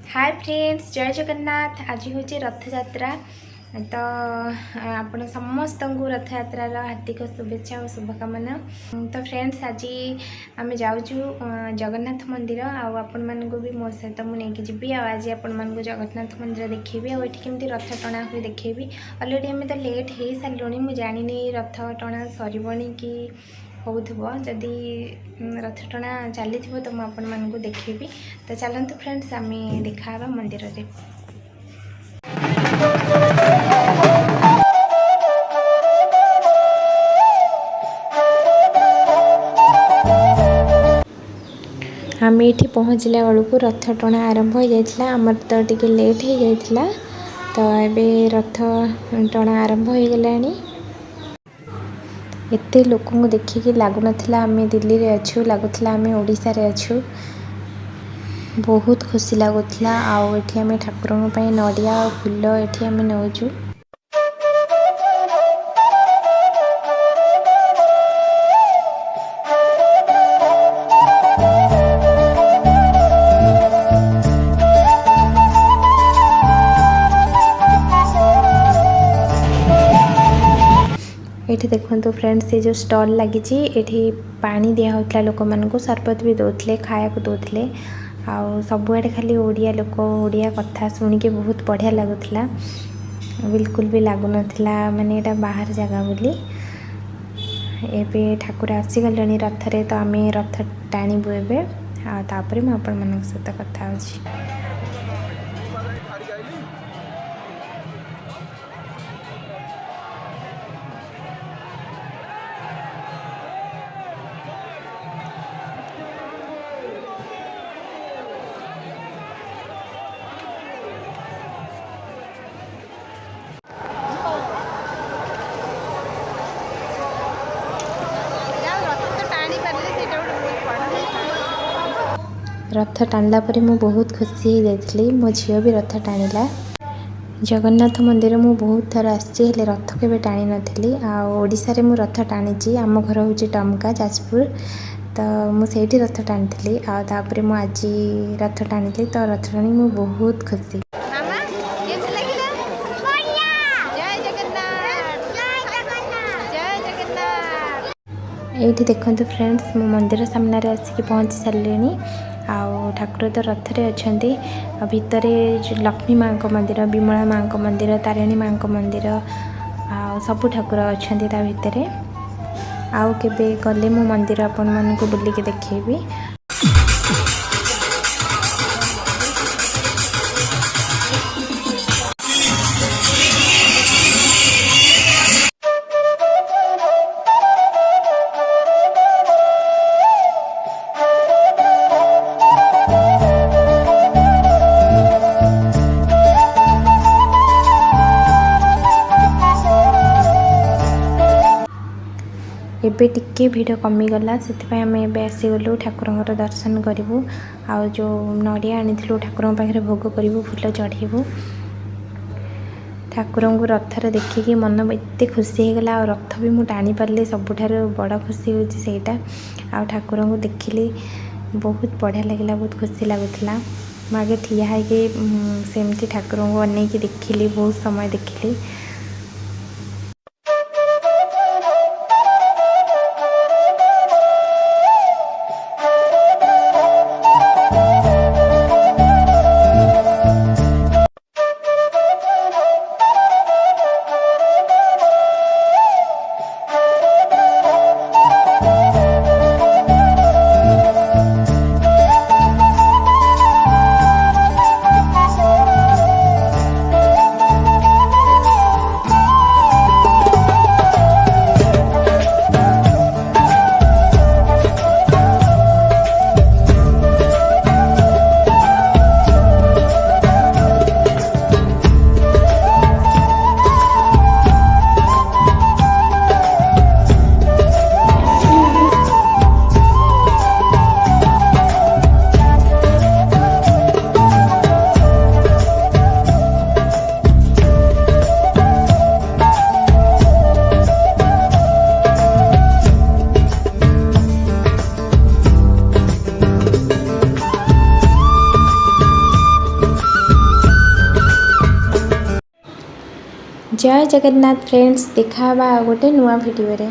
Hi friends, जय जगन्नाथ। आज हूँ रथ यात्रा। तो आपण समस्त को रथ यात्रार हार्दिक शुभेच्छा और शुभकामना। तो फ्रेंड्स, आज आम जाऊँ जगन्नाथ मंदिर आपण मानक भी मो सहित मुझे जी। आज आपण मानक जगन्नाथ मंदिर देखी और ये केमती रथ टणा हुए देखी। अलरेडी आम तो लेट हो सारे, मुझे जानी रथ टणा सरबनी कि होथबो। जदि रथ टणा चली तो मुझे आपण मानक देखी। तो चलते फ्रेंड्स, आम देखा मंदिर रे। आम ये पहुँचला बेलू रथ टणा आरंभ हो जाता। आमर तो टी लेट हो जाता, तो ये रथ टणा आरंभ हो गलानी। एते लोक देखिकी लगुन आम दिल्ली रे अच्छु, लगुला आम ओडिशा रे अच्छु। बहुत खुशी लगुला। आठी आम ठाकुरों नड़िया और फूल ये आम नौचु। ये देखो फ्रेंड्स, ये जो स्टॉल लगी ये पानी दिया होता लोक मान, सरबत भी दौले, खाया दौले। सबुआड़े खाली ओडिया लोक, ओडिया कथा शुणिके बहुत बढ़िया लगुला। बिल्कुल भी लगुन माने यहाँ बाहर जगह बोली। एबे ठाकुर आसीगले रथ रे, तो आम रथ टाणीबू एबे। तापर मुझे आपण मान सहित कथा होची। रथ टाणला पर मु बहुत खुशी हो जाती। मो झील भी रथ टाणिला। जगन्नाथ मंदिर मु बहुत थर आसी, रथ के टाणी नी। ओडिशा रे मु रथ टाणी। आम घर हूँ टमका, जाजपुर। तो मुझे रथ टाणी। आपर मु आज रथ टाणी, तो रथ टाणी मु बहुत खुशी। ये देखो फ्रेंड्स, मो मंदिर सामने आसिक पहुँची सारे। ठाकुर तो रथ रे अच्छे। भितर लक्ष्मी माँ को मंदिर, विमला माँ को मंदिर, तारिणी माँ को मंदिर, सबू ठाकुर अच्छा भितर। आउ केबे गले मो मंदिर आपण मानक बुलिके देखेबी। एबे टिके भिड़ कमिगला, से आम ए आसीगलु ठाकुर दर्शन करूँ। आ जो नड़िया आनी ठाकुर पाखे भोग करूँ, फूल चढ़ेबू। ठाकुर को रथर देखिकी मन एत खुशी होगला। आ रथ भी मुझे टाणी पारे, सबुठ बड़ खुशी हूँ सेटा। आ ठाकुर को देखिली, बहुत बढ़िया लगे, बहुत खुशी लगुला। मुझे आगे ठिया है सेमती ठाकुर को अनेक देखिली, बहुत समय देखिली। जय जगन्नाथ फ्रेंड्स, देखा गोटे नुआ वीडियो रे।